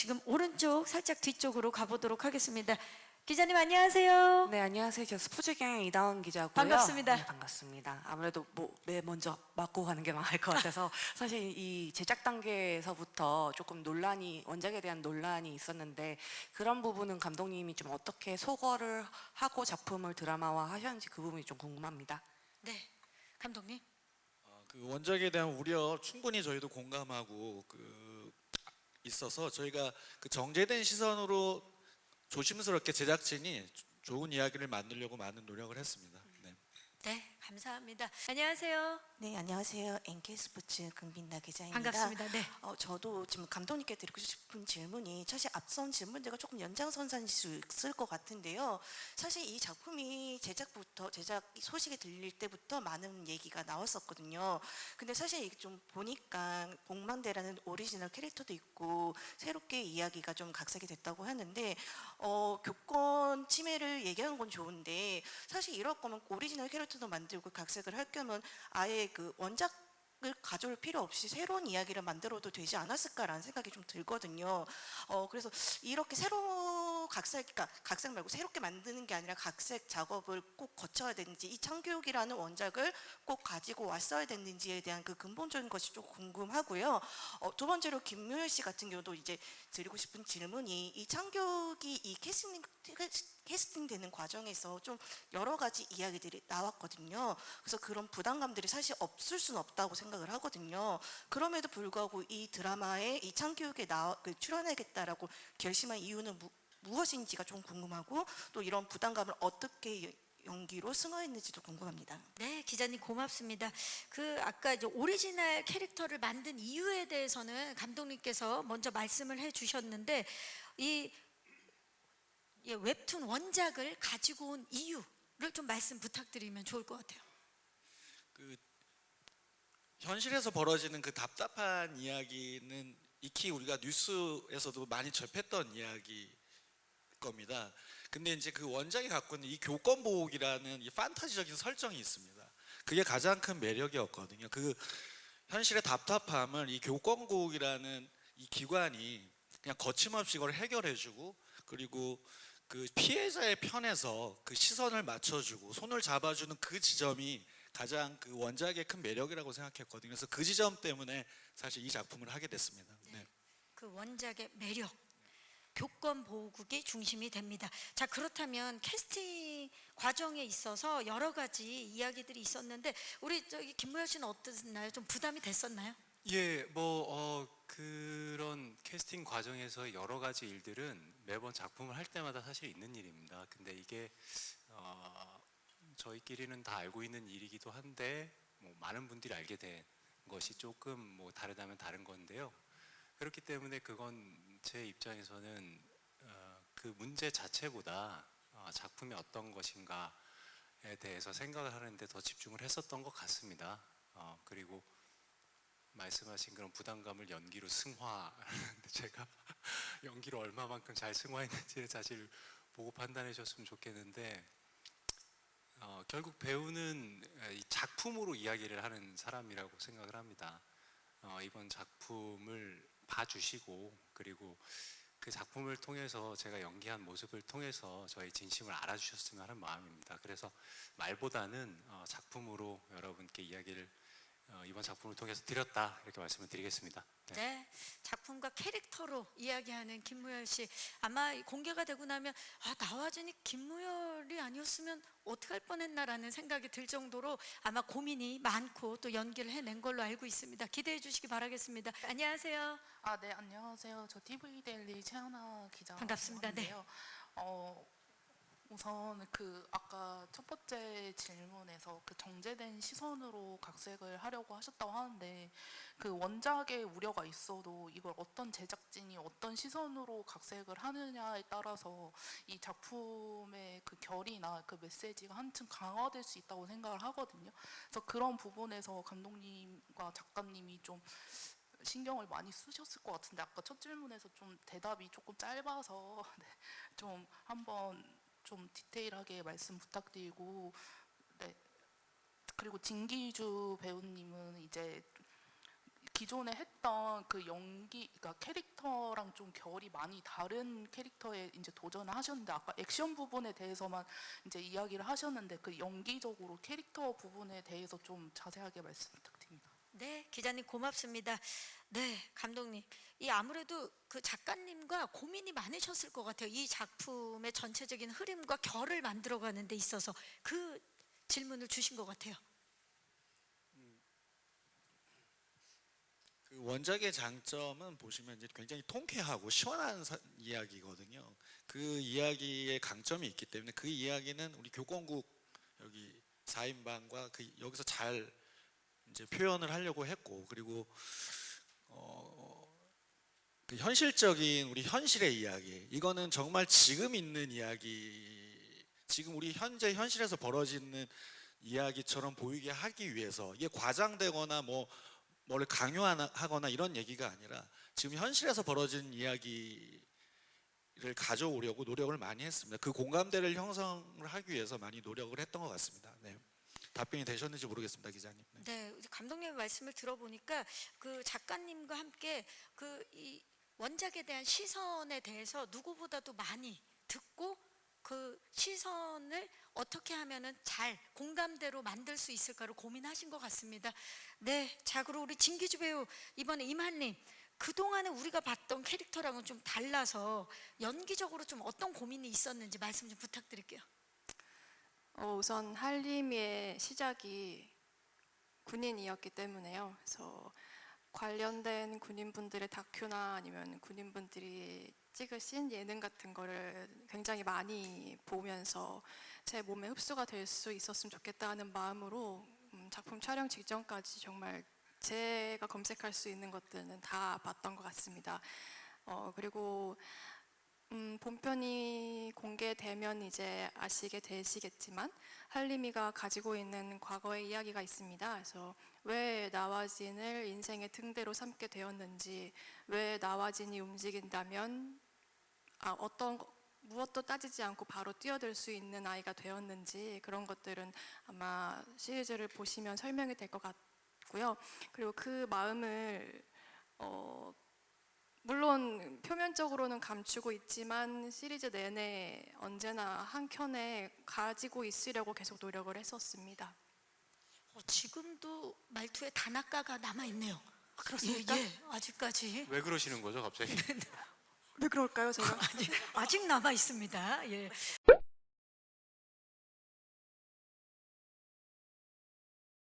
지금 오른쪽 살짝 뒤쪽으로 가보도록 하겠습니다. 기자님 안녕하세요. 네, 안녕하세요. 저 스포츠경의 이다운 기자고요. 반갑습니다. 네, 반갑습니다. 아무래도 먼저 맞고 가는 게 나을 것 같아서 사실 이 제작 단계에서부터 조금 원작에 대한 논란이 있었는데 그런 부분은 감독님이 좀 어떻게 소거를 하고 작품을 드라마화 하셨는지 그 부분이 좀 궁금합니다. 네, 감독님. 그 원작에 대한 우려 충분히 저희도 공감하고 있어서 저희가 그 정제된 시선으로 조심스럽게 제작진이 좋은 이야기를 만들려고 많은 노력을 했습니다. 네. 네, 감사합니다. 안녕하세요. 네, 안녕하세요. NK스포츠 긍빈나 기자입니다. 반갑습니다. 네. 저도 지금 감독님께 드리고 싶은 질문이 사실 앞선 질문들과 조금 연장선상일 수 있을 것 같은데요. 사실 이 작품이 제작 소식이 들릴 때부터 많은 얘기가 나왔었거든요. 근데 사실 이게 좀 보니까 복만대라는 오리지널 캐릭터도 있고 새롭게 이야기가 좀 각색이 됐다고 하는데 교권 침해를 얘기하는 건 좋은데 사실 이럴 거면 오리지널 캐릭터도 만들고 각색을 할 거면 아예 그 원작을 가져올 필요 없이 새로운 이야기를 만들어도 되지 않았을까라는 생각이 좀 들거든요. 그래서 이렇게 그러니까 각색 말고 새롭게 만드는 게 아니라 각색 작업을 꼭 거쳐야 되는지, 이 창교육이라는 원작을 꼭 가지고 왔어야 됐는지에 대한 그 근본적인 것이 좀 궁금하고요. 두 번째로 김무열 씨 같은 경우도 이제 드리고 싶은 질문이 이 창교육이 이 캐스팅 되는 과정에서 좀 여러 가지 이야기들이 나왔거든요. 그래서 그런 부담감들이 사실 없을 수는 없다고 생각을 하거든요. 그럼에도 불구하고 이 드라마에 이 창교육에 출연하겠다라고 결심한 이유는 무엇인지가 좀 궁금하고 또 이런 부담감을 어떻게 연기로 승화했는지도 궁금합니다. 네, 기자님 고맙습니다. 아까 이제 오리지널 캐릭터를 만든 이유에 대해서는 감독님께서 먼저 말씀을 해주셨는데 웹툰 원작을 가지고 온 이유를 좀 말씀 부탁드리면 좋을 것 같아요. 현실에서 벌어지는 그 답답한 이야기는 익히 우리가 뉴스에서도 많이 접했던 이야기 겁니다. 근데 이제 그 원작이 갖고 있는 이 교권 보호기라는 이 판타지적인 설정이 있습니다. 그게 가장 큰 매력이었거든요. 그 현실의 답답함을 이 교권 보호기라는 이 기관이 그냥 거침없이 이걸 해결해주고 그리고 그 피해자의 편에서 그 시선을 맞춰주고 손을 잡아주는 그 지점이 가장 그 원작의 큰 매력이라고 생각했거든요. 그래서 그 지점 때문에 사실 이 작품을 하게 됐습니다. 네. 그 원작의 매력, 교권 보호국이 중심이 됩니다. 자, 그렇다면 캐스팅 과정에 있어서 여러 가지 이야기들이 있었는데 우리 김무열 씨는 어땠나요? 좀 부담이 됐었나요? 예, 그런 캐스팅 과정에서 여러 가지 일들은 매번 작품을 할 때마다 사실 있는 일입니다. 근데 이게 저희끼리는 다 알고 있는 일이기도 한데 많은 분들이 알게 된 것이 조금 다르다면 다른 건데요. 그렇기 때문에 그건 제 입장에서는 그 문제 자체보다 작품이 어떤 것인가에 대해서 생각을 하는데 더 집중을 했었던 것 같습니다. 그리고 말씀하신 그런 부담감을 연기로 승화하는데 제가 연기로 얼마만큼 잘 승화했는지를 사실 보고 판단해 주셨으면 좋겠는데 결국 배우는 이 작품으로 이야기를 하는 사람이라고 생각을 합니다. 이번 작품을 봐주시고 그리고 그 작품을 통해서 제가 연기한 모습을 통해서 저의 진심을 알아주셨으면 하는 마음입니다. 그래서 말보다는 작품으로 여러분께 이야기를 이번 작품을 통해서 드렸다 이렇게 말씀을 드리겠습니다. 네. 네, 작품과 캐릭터로 이야기하는 김무열 씨, 아마 공개가 되고 나면 나와준이 김무열이 아니었으면 어떡할 뻔했나라는 생각이 들 정도로 아마 고민이 많고 또 연기를 해낸 걸로 알고 있습니다. 기대해 주시기 바라겠습니다. 안녕하세요. 네, 안녕하세요. 저 TV데일리 최하나 기자. 반갑습니다. 네. 우선 아까 첫 번째 질문에서 그 정제된 시선으로 각색을 하려고 하셨다고 하는데 그 원작의 우려가 있어도 이걸 어떤 제작진이 어떤 시선으로 각색을 하느냐에 따라서 이 작품의 그 결이나 그 메시지가 한층 강화될 수 있다고 생각을 하거든요. 그래서 그런 부분에서 감독님과 작가님이 좀 신경을 많이 쓰셨을 것 같은데 아까 첫 질문에서 좀 대답이 조금 짧아서 좀 한번 좀 디테일하게 말씀 부탁드리고, 네. 그리고 진기주 배우님은 이제 기존에 했던 그 연기, 그러니까 캐릭터랑 좀 결이 많이 다른 캐릭터에 이제 도전을 하셨는데 아까 액션 부분에 대해서만 이제 이야기를 하셨는데 그 연기적으로 캐릭터 부분에 대해서 좀 자세하게 말씀 부탁드립니다. 네, 기자님 고맙습니다. 네, 감독님. 이 아무래도 그 작가님과 고민이 많으셨을 것 같아요. 이 작품의 전체적인 흐름과 결을 만들어가는 데 있어서 그 질문을 주신 것 같아요. 그 원작의 장점은 보시면 이제 굉장히 통쾌하고 시원한 이야기거든요. 그 이야기의 강점이 있기 때문에 그 이야기는 우리 교권국 여기 4인방과 그 여기서 잘 이제 표현을 하려고 했고, 그리고 그 현실적인 우리 현실의 이야기, 이거는 정말 지금 있는 이야기, 지금 우리 현재 현실에서 벌어지는 이야기처럼 보이게 하기 위해서, 이게 과장되거나 뭐를 강요하거나 이런 얘기가 아니라 지금 현실에서 벌어진 이야기를 가져오려고 노력을 많이 했습니다. 그 공감대를 형성을 하기 위해서 많이 노력을 했던 것 같습니다. 네. 답변이 되셨는지 모르겠습니다, 기자님. 네. 네, 감독님의 말씀을 들어보니까 그 작가님과 함께 그 이 원작에 대한 시선에 대해서 누구보다도 많이 듣고 그 시선을 어떻게 하면은 잘 공감대로 만들 수 있을까를 고민하신 것 같습니다. 네, 자 그리고 우리 진기주 배우 이번에 임한님, 그동안에 우리가 봤던 캐릭터랑은 좀 달라서 연기적으로 좀 어떤 고민이 있었는지 말씀 좀 부탁드릴게요. 우선 한림이의 시작이 군인이었기 때문에요. 그래서 관련된 군인분들의 다큐나 아니면 군인분들이 찍으신 예능 같은 거를 굉장히 많이 보면서 제 몸에 흡수가 될 수 있었으면 좋겠다 하는 마음으로 작품 촬영 직전까지 정말 제가 검색할 수 있는 것들은 다 봤던 것 같습니다. 그리고 본편이 공개되면 이제 아시게 되시겠지만 한림이가 가지고 있는 과거의 이야기가 있습니다. 그래서 왜 나와진을 인생의 등대로 삼게 되었는지, 왜 나와진이 움직인다면 무엇도 따지지 않고 바로 뛰어들 수 있는 아이가 되었는지, 그런 것들은 아마 시리즈를 보시면 설명이 될 것 같고요. 그리고 그 마음을 물론 표면적으로는 감추고 있지만 시리즈 내내 언제나 한켠에 가지고 있으려고 계속 노력을 했었습니다. 지금도 말투에 단아까가 남아 있네요. 그렇습니까? 예, 아직까지. 왜 그러시는 거죠, 갑자기? 왜 그럴까요, 제가? 아직 남아 있습니다. 예.